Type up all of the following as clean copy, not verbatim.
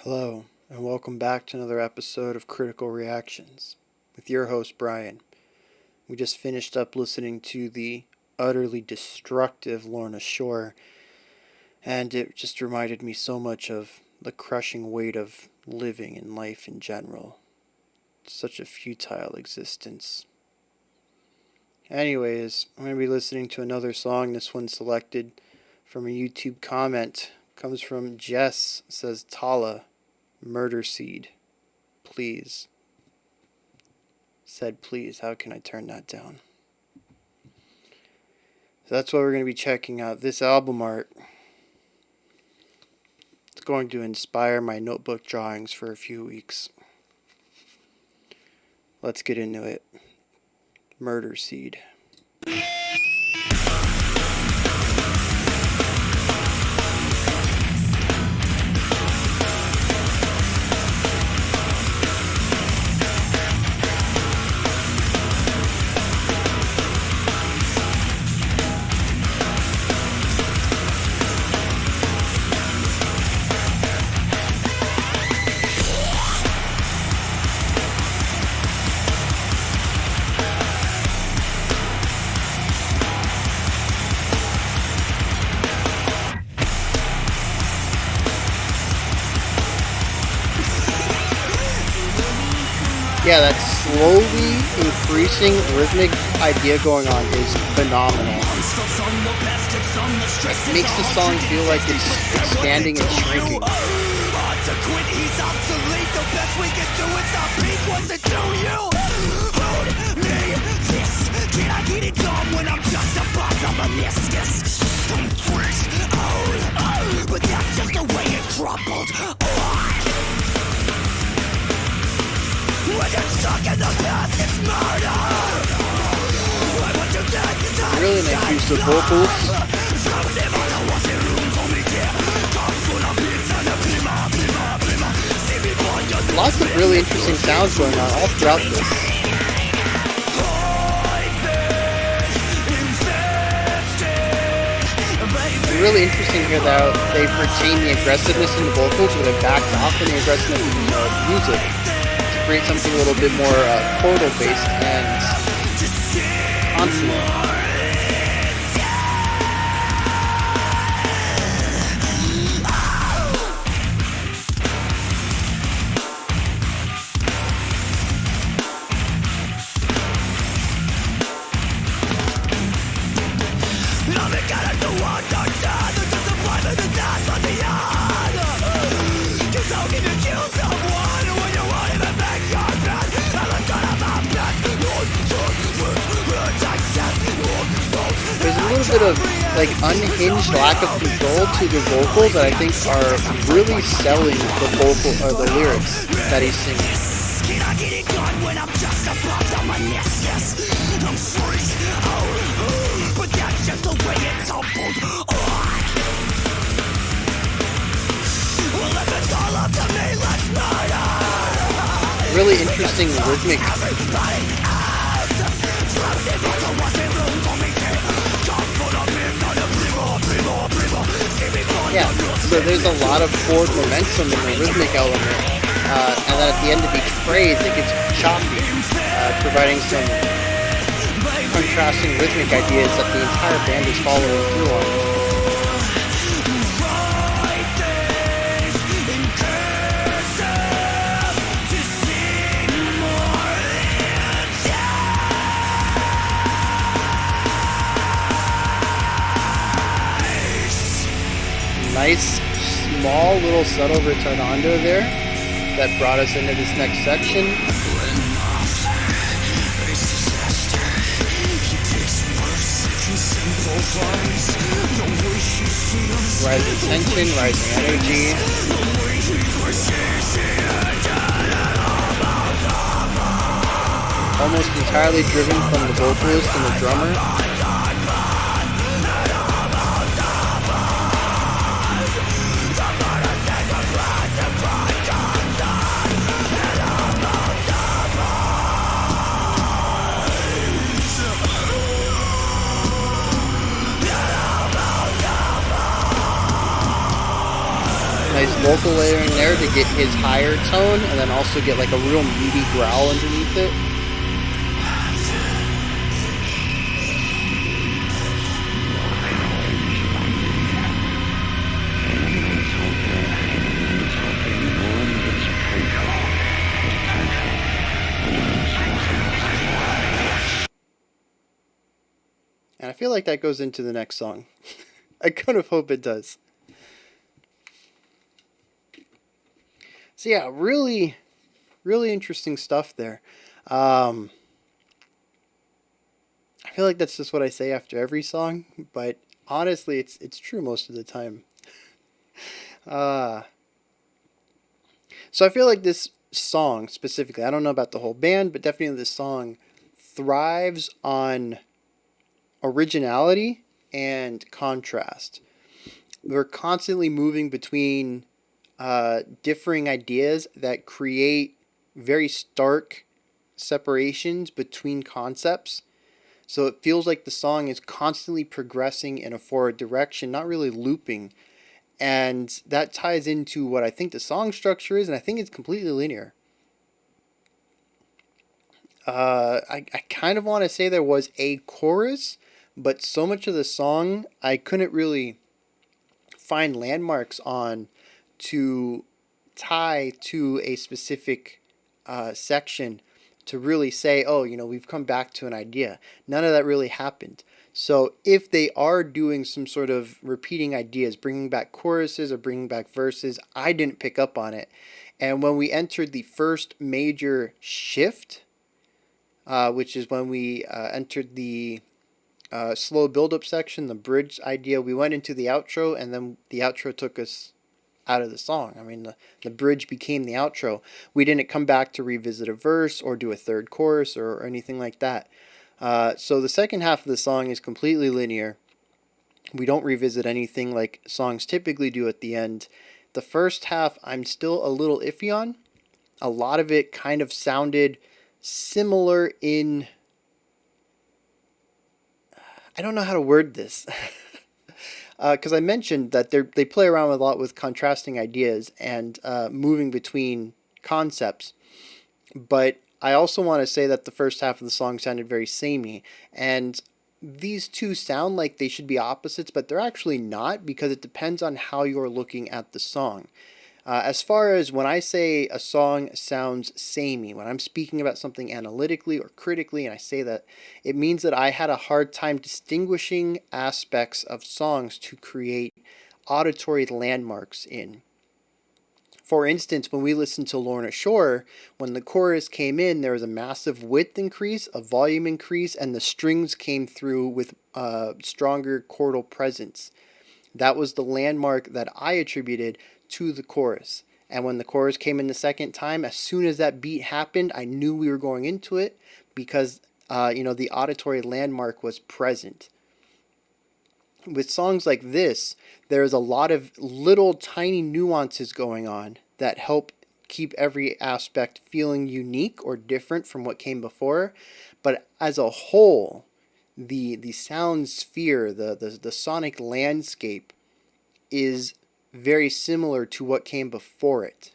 Hello, and welcome back to another episode of Critical Reactions with your host, Bryan. We just finished up listening to the utterly destructive Lorna Shore, and it just reminded me so much of the crushing weight of living and life in general. Such a futile existence. Anyways, I'm going to be listening to another song. This one selected from a YouTube comment. Comes from Jess, says Tallah, Murder Seed. Please. Said please. How can I turn that down? So that's what we're going to be checking out. This album art. It's going to inspire my notebook drawings for a few weeks. Let's get into it. Murder Seed. Yeah, that slowly increasing rhythmic idea going on is phenomenal. It makes the song feel like it's expanding and shrinking. Really nice use of vocals. Lots of really interesting sounds going on all throughout this. It's really interesting here that they've retained the aggressiveness in the vocals, but they've backed off in the aggressiveness in the music to create something a little bit more chordal based and consonant. There's a little bit of like unhinged lack of control to the vocals that I think are really selling the vocal or the lyrics that he's singing. Really interesting rhythmic. Yeah, so there's a lot of forward momentum in the rhythmic element, and then at the end of each phrase it gets choppy, providing some contrasting rhythmic ideas that the entire band is following through on. Nice, small, little subtle retardando there that brought us into this next section. Rising tension, rising energy. Almost entirely driven from the vocalist and the drummer. Nice vocal layering there to get his higher tone, and then also get like a real meaty growl underneath it. And I feel like that goes into the next song. I kind of hope it does. So yeah, really, really interesting stuff there. I feel like that's just what I say after every song, but honestly, it's true most of the time. Uh, so I feel like this song specifically, I don't know about the whole band, but definitely this song thrives on originality and contrast. We're constantly moving between differing ideas that create very stark separations between concepts. So it feels like the song is constantly progressing in a forward direction, not really looping. And that ties into what I think the song structure is, and I think it's completely linear. I kind of want to say there was a chorus, but so much of the song I couldn't really find landmarks on to tie to a specific section to really say, oh, we've come back to an idea. None of that really happened. So if they are doing some sort of repeating ideas, bringing back choruses or bringing back verses, I didn't pick up on it. And when we entered the first major shift, which is when we entered the slow build-up section, the bridge idea, we went into the outro, and then the outro took us out of the song. I mean, the bridge became the outro. We didn't come back to revisit a verse or do a third chorus or anything like that. So the second half of the song is completely linear. We don't revisit anything like songs typically do at the end. The first half, I'm still a little iffy on. A lot of it kind of sounded similar in... I don't know how to word this. Because I mentioned that they play around a lot with contrasting ideas and moving between concepts. But I also want to say that the first half of the song sounded very samey. And these two sound like they should be opposites, but they're actually not, because it depends on how you're looking at the song. As far as when I say a song sounds samey, when I'm speaking about something analytically or critically, and I say that, it means that I had a hard time distinguishing aspects of songs to create auditory landmarks in. For instance, when we listened to Lorna Shore, when the chorus came in, there was a massive width increase, a volume increase, and the strings came through with stronger chordal presence. That was the landmark that I attributed to the chorus. And when the chorus came in the second time, as soon as that beat happened, I knew we were going into it because, the auditory landmark was present. With songs like this, there's a lot of little tiny nuances going on that help keep every aspect feeling unique or different from what came before. But as a whole, the sound sphere, the sonic landscape is very similar to what came before it.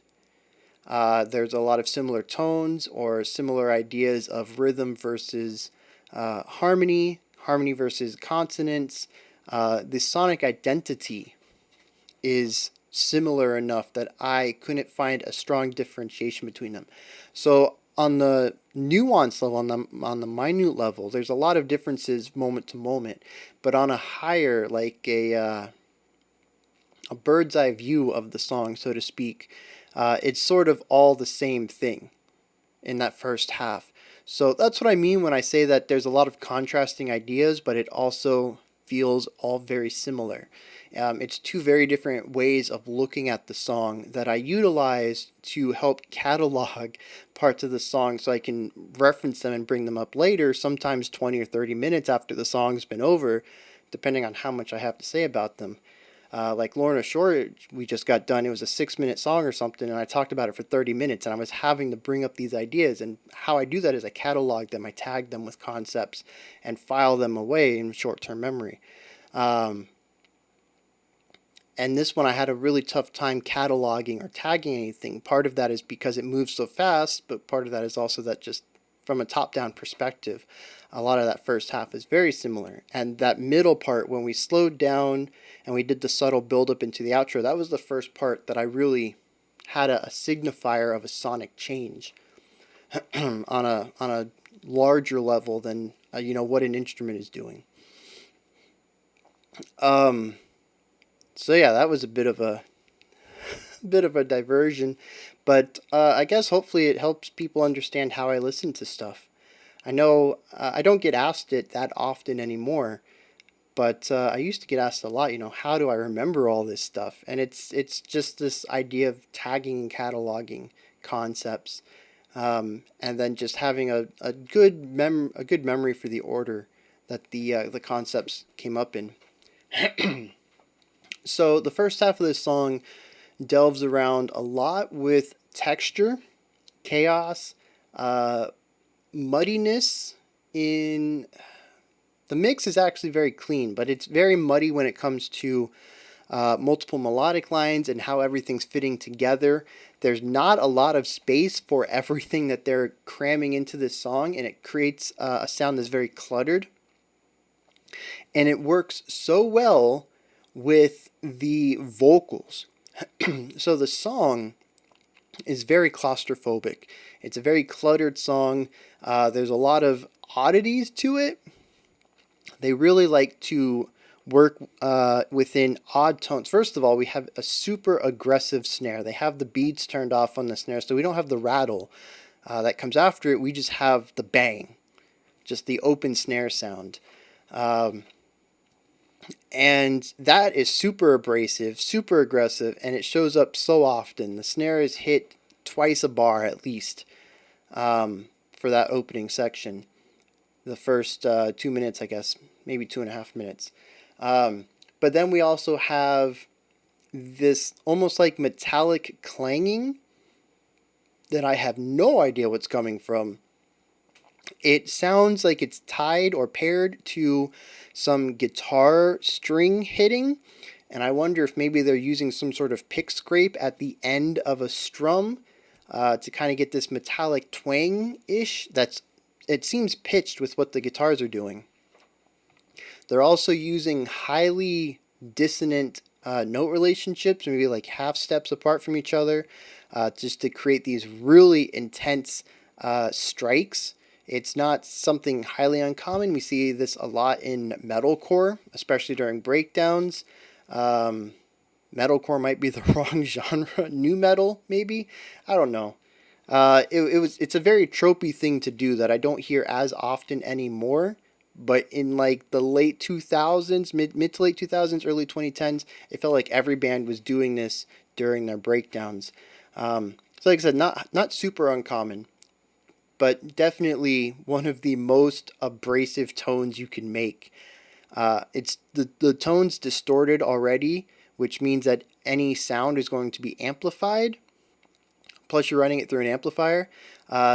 There's a lot of similar tones or similar ideas of rhythm versus harmony, harmony versus consonance. The sonic identity is similar enough that I couldn't find a strong differentiation between them. So on the nuance level, on the minute level, there's a lot of differences moment to moment. But on a higher, like a bird's eye view of the song, so to speak, it's sort of all the same thing in that first half. So that's what I mean when I say that there's a lot of contrasting ideas, but it also feels all very similar. It's two very different ways of looking at the song that I utilize to help catalog parts of the song so I can reference them and bring them up later, sometimes 20 or 30 minutes after the song's been over, depending on how much I have to say about them. Like Lorna Shore, we just got done. It was a 6-minute song or something, and I talked about it for 30 minutes, and I was having to bring up these ideas. And how I do that is I catalog them, I tag them with concepts, and file them away in short-term memory. And this one I had a really tough time cataloging or tagging anything. Part of that is because it moves so fast, but part of that is also that just from a top-down perspective, a lot of that first half is very similar. And that middle part, when we slowed down and we did the subtle build-up into the outro, that was the first part that I really had a signifier of a sonic change on a larger level than what an instrument is doing. So yeah, that was a bit of a diversion, but I guess hopefully it helps people understand how I listen to stuff. I know I don't get asked it that often anymore, but I used to get asked a lot. How do I remember all this stuff? And it's just this idea of tagging and cataloging concepts, and then just having a good memory for the order that the concepts came up in. So the first half of this song delves around a lot with texture, chaos, muddiness. In the mix is actually very clean, but it's very muddy when it comes to multiple melodic lines and how everything's fitting together. There's not a lot of space for everything that they're cramming into this song, and it creates a sound that's very cluttered. And it works so well with the vocals. So the song is very claustrophobic. It's a very cluttered song. There's a lot of oddities to it. They really like to work within odd tones. First of all, we have a super aggressive snare. They have the beats turned off on the snare, so we don't have the rattle that comes after it. We just have the bang, just the open snare sound. And that is super abrasive, super aggressive, and it shows up so often. The snare is hit twice a bar at least for that opening section. The first 2 minutes, I guess, maybe 2.5 minutes. But then we also have this almost like metallic clanging that I have no idea what's coming from. It sounds like it's tied or paired to some guitar string hitting, and I wonder if maybe they're using some sort of pick scrape at the end of a strum to kind of get this metallic twang-ish. It seems pitched with what the guitars are doing. They're also using highly dissonant note relationships, maybe like half steps apart from each other, just to create these really intense strikes. It's not something highly uncommon. We see this a lot in metalcore, especially during breakdowns. Metalcore might be the wrong genre. Nu metal, maybe? I don't know. It's a very tropey thing to do that I don't hear as often anymore. But in like the late 2000s, mid to late 2000s, early 2010s, it felt like every band was doing this during their breakdowns. So like I said, not super uncommon, but definitely one of the most abrasive tones you can make. It's the tone's distorted already, which means that any sound is going to be amplified. Plus you're running it through an amplifier.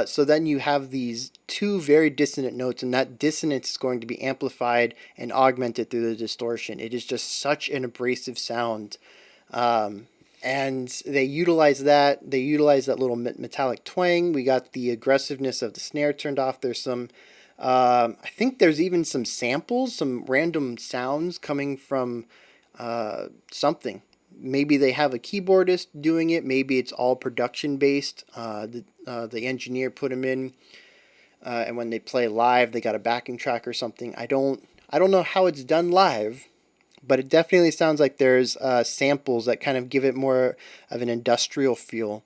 So then you have these two very dissonant notes, and that dissonance is going to be amplified and augmented through the distortion. It is just such an abrasive sound. And they utilize that. They utilize that little metallic twang. We got the aggressiveness of the snare turned off. There's some, I think there's even some samples, some random sounds coming from something. Maybe they have a keyboardist doing it. Maybe it's all production based. The engineer put them in, and when they play live, they got a backing track or something. I don't know how it's done live, but it definitely sounds like there's samples that kind of give it more of an industrial feel.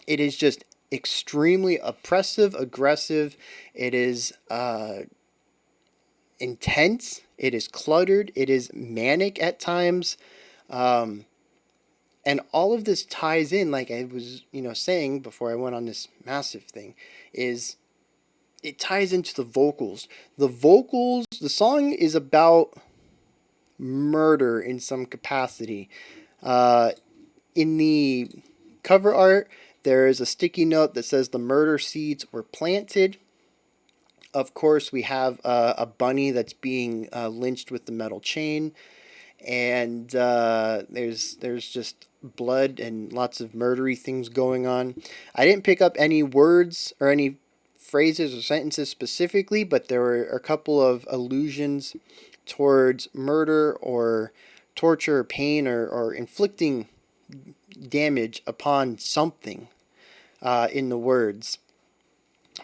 It is just extremely oppressive, aggressive. It is intense. It is cluttered. It is manic at times. And all of this ties in, like I was, saying before I went on this massive thing, is it ties into the vocals. The song is about murder in some capacity. In the cover art, there is a sticky note that says the murder seeds were planted. Of course, we have a bunny that's being lynched with the metal chain. and there's just blood and lots of murdery things going on. I didn't pick up any words or any phrases or sentences specifically, but there were a couple of allusions towards murder or torture or pain or inflicting damage upon something in the words.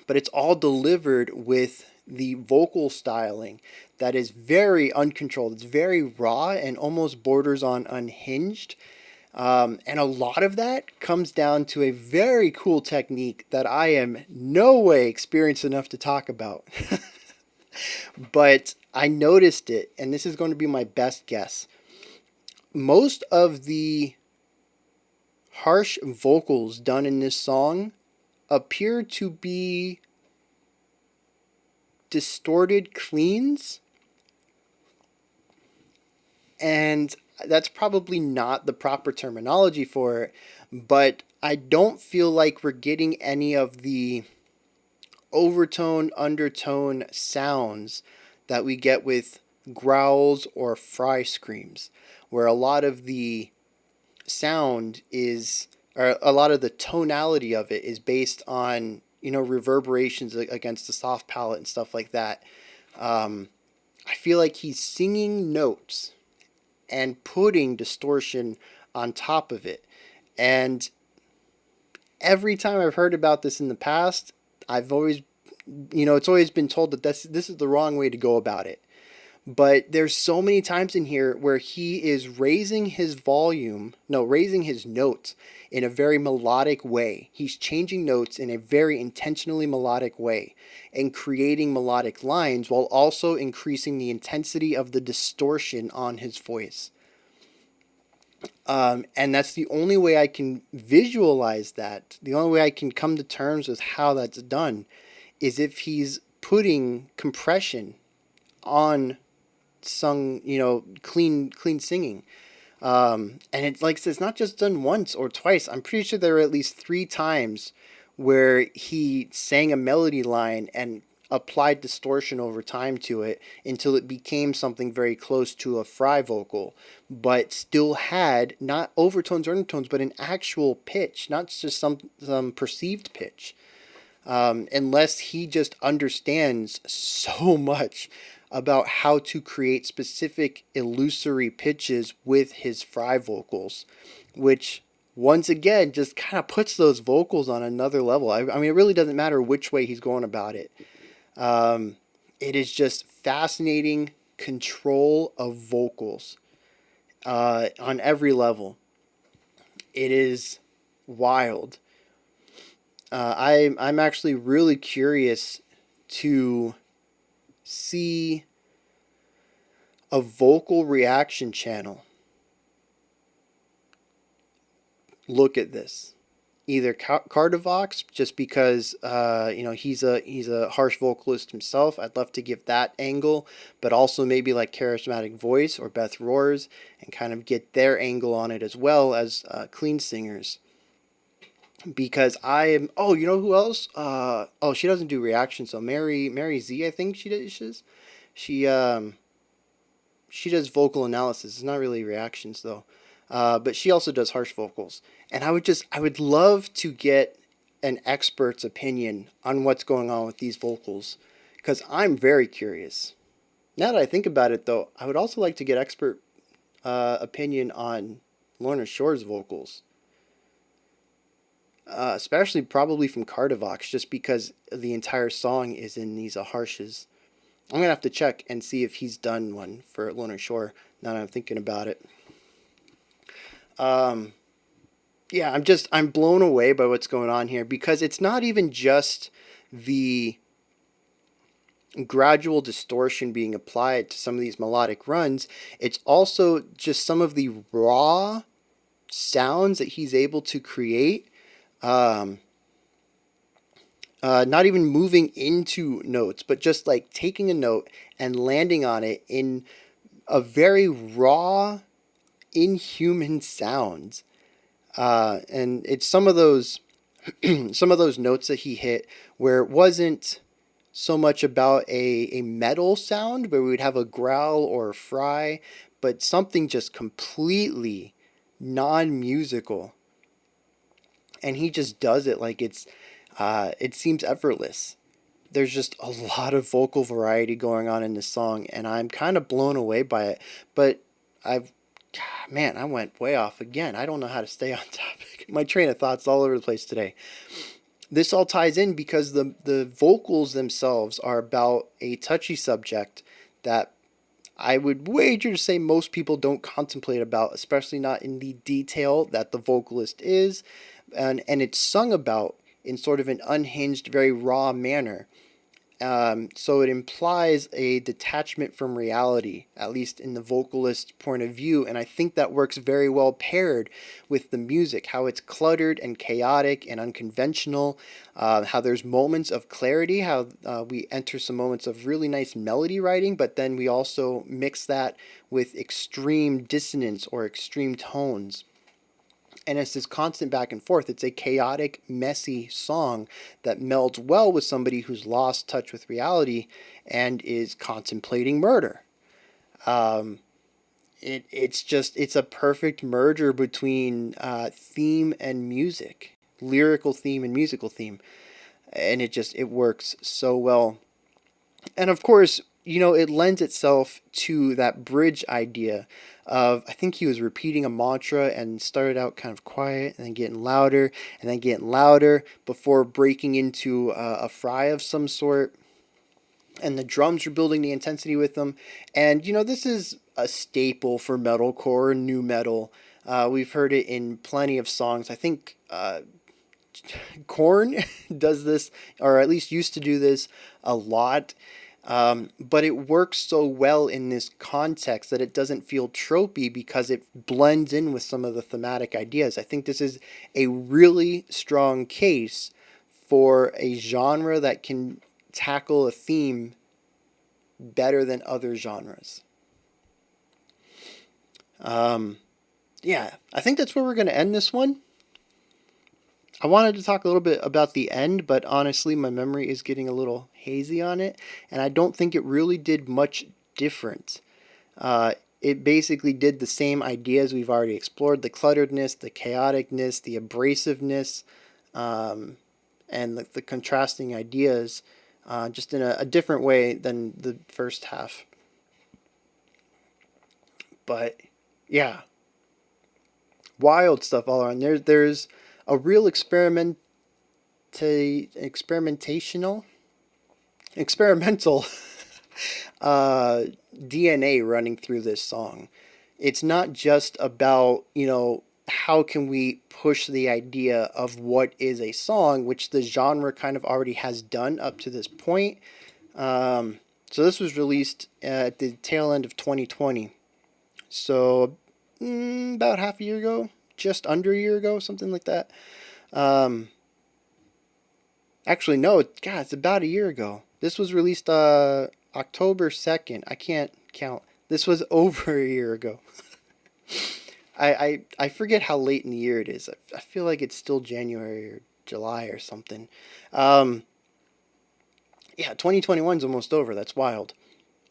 But it's all delivered with the vocal styling that is very uncontrolled. It's very raw and almost borders on unhinged. And a lot of that comes down to a very cool technique that I am no way experienced enough to talk about. But I noticed it, and this is going to be my best guess. Most of the harsh vocals done in this song appear to be distorted cleans, and that's probably not the proper terminology for it, but I don't feel like we're getting any of the overtone, undertone sounds that we get with growls or fry screams, where a lot of the sound is, or a lot of the tonality of it is based on, reverberations against the soft palate and stuff like that. I feel like he's singing notes and putting distortion on top of it. And every time I've heard about this in the past, I've always, it's always been told that this is the wrong way to go about it. But there's so many times in here where he is raising his notes in a very melodic way. He's changing notes in a very intentionally melodic way and creating melodic lines while also increasing the intensity of the distortion on his voice. And that's the only way I can visualize that. The only way I can come to terms with how that's done is if he's putting compression on sung, clean singing. And it's like, it's not just done once or twice. I'm pretty sure there were at least 3 times where he sang a melody line and applied distortion over time to it until it became something very close to a fry vocal, but still had not overtones or undertones, but an actual pitch, not just some perceived pitch. Unless he just understands so much about how to create specific illusory pitches with his fry vocals, which once again just kind of puts those vocals on another level. I mean, it really doesn't matter which way he's going about it. It is just fascinating control of vocals on every level. It is wild. I'm actually really curious to see a vocal reaction channel look at this. Either Cardivox, just because he's a harsh vocalist himself. I'd love to give that angle, but also maybe like Charismatic Voice or Beth Roars and kind of get their angle on it as well as clean singers. Because I am. Oh, you know who else? She doesn't do reactions. So Mary Z, I think she does. She does vocal analysis. It's not really reactions though. But she also does harsh vocals. And I would love to get an expert's opinion on what's going on with these vocals, because I'm very curious. Now that I think about it, though, I would also like to get expert opinion on Lorna Shore's vocals. Especially probably from Cardivox, just because the entire song is in these harshes. I'm gonna have to check and see if he's done one for Lorna Shore. Now that I'm thinking about it. Yeah, I'm blown away by what's going on here, because it's not even just the gradual distortion being applied to some of these melodic runs. It's also just some of the raw sounds that he's able to create. Not even moving into notes, but just like taking a note and landing on it in a very raw, inhuman sound. And it's some of those notes that he hit where it wasn't so much about a metal sound where we would have a growl or a fry, but something just completely non-musical, and he just does it like it seems effortless. There's just a lot of vocal variety going on in this song, and I'm kind of blown away by it. But I've, man, I went way off again. I don't know how to stay on topic. My train of thoughts all over the place today. This all ties in because the vocals themselves are about a touchy subject that I would wager to say most people don't contemplate about, especially not in the detail that the vocalist is, and it's sung about in sort of an unhinged, very raw manner. So it implies a detachment from reality, at least in the vocalist point of view. And I think that works very well paired with the music, how it's cluttered and chaotic and unconventional, how there's moments of clarity, how we enter some moments of really nice melody writing, but then we also mix that with extreme dissonance or extreme tones. And it's this constant back and forth. It's a chaotic, messy song that melds well with somebody who's lost touch with reality and is contemplating murder. Um, it's a perfect merger between theme and music, lyrical theme and musical theme, and it works so well. And of course, it lends itself to that bridge idea of, I think he was repeating a mantra and started out kind of quiet and then getting louder and then getting louder before breaking into a fry of some sort. And the drums are building the intensity with them. And, this is a staple for metalcore, new metal. We've heard it in plenty of songs. I think Korn does this, or at least used to do this a lot. But it works so well in this context that it doesn't feel tropey because it blends in with some of the thematic ideas. I think this is a really strong case for a genre that can tackle a theme better than other genres. Yeah, I think that's where we're going to end this one. I wanted to talk a little bit about the end, but honestly, my memory is getting a little hazy on it, and I don't think it really did much different. It basically did the same ideas we've already explored: the clutteredness, the chaoticness, the abrasiveness, and the contrasting ideas, just in a different way than the first half. But yeah, wild stuff all around. There's a real experimental DNA running through this song. It's not just about, how can we push the idea of what is a song, which the genre kind of already has done up to this point. So this was released at the tail end of 2020. So about half a year ago, just under a year ago, something like that. Actually, no, God, it's about a year ago. This was released October 2nd. I can't count. This was over a year ago. I forget how late in the year it is. I feel like it's still January or July or something. Yeah, 2021 is almost over. That's wild.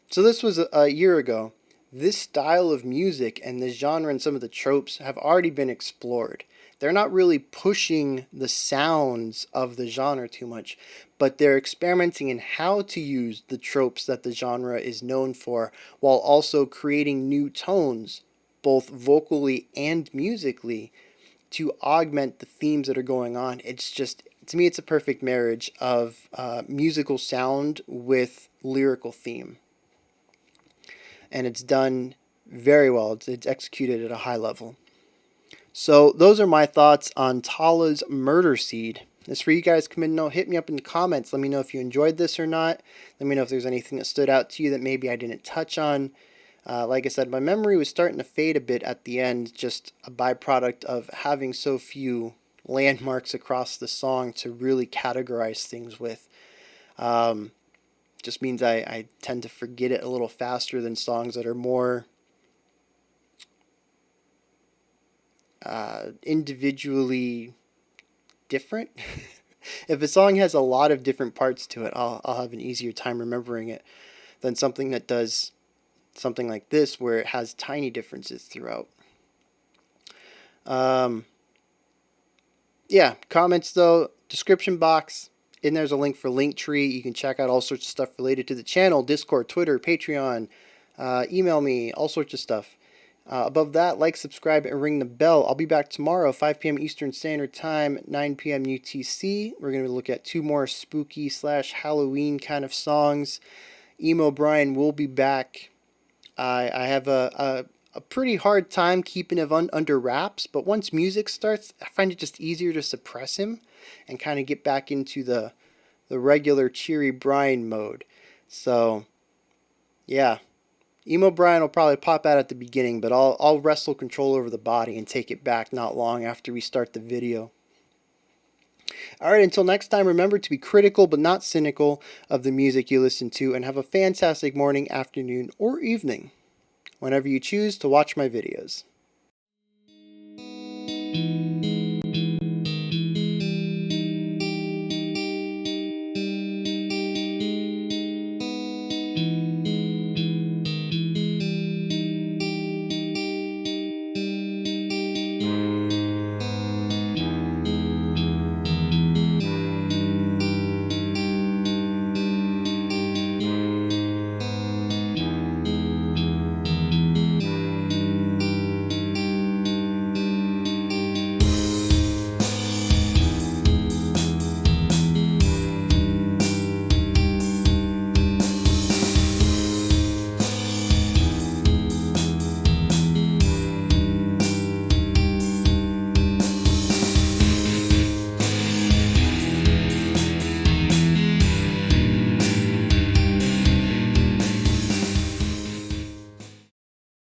So this was a year ago. This style of music and this genre and some of the tropes have already been explored. They're not really pushing the sounds of the genre too much, but they're experimenting in how to use the tropes that the genre is known for while also creating new tones, both vocally and musically, to augment the themes that are going on. It's just, to me, it's a perfect marriage of musical sound with lyrical theme. And it's done very well. It's executed at a high level. So those are my thoughts on Tallah's Murder Seed. This for you guys. Come in, hit me up in the comments. Let me know if you enjoyed this or not. Let me know if there's anything that stood out to you that maybe I didn't touch on. Like I said, my memory was starting to fade a bit at the end, just a byproduct of having so few landmarks across the song to really categorize things with. Just means I tend to forget it a little faster than songs that are more individually different. If a song has a lot of different parts to it, I'll have an easier time remembering it than something that does something like this where it has tiny differences throughout. Yeah, comments though, description box. In there's a link for Linktree. You can check out all sorts of stuff related to the channel, Discord, Twitter, Patreon, email me, all sorts of stuff. Above that, like, subscribe, and ring the bell. I'll be back tomorrow, 5 p.m. Eastern Standard Time, 9 p.m. UTC. We're going to look at 2 more spooky / Halloween kind of songs. Emo Bryan will be back. I have a pretty hard time keeping it under wraps, but once music starts, I find it just easier to suppress him and kind of get back into the regular cheery Bryan mode. So, yeah. Emo Bryan will probably pop out at the beginning, but I'll wrestle control over the body and take it back not long after we start the video. Alright, until next time, remember to be critical but not cynical of the music you listen to, and have a fantastic morning, afternoon, or evening whenever you choose to watch my videos.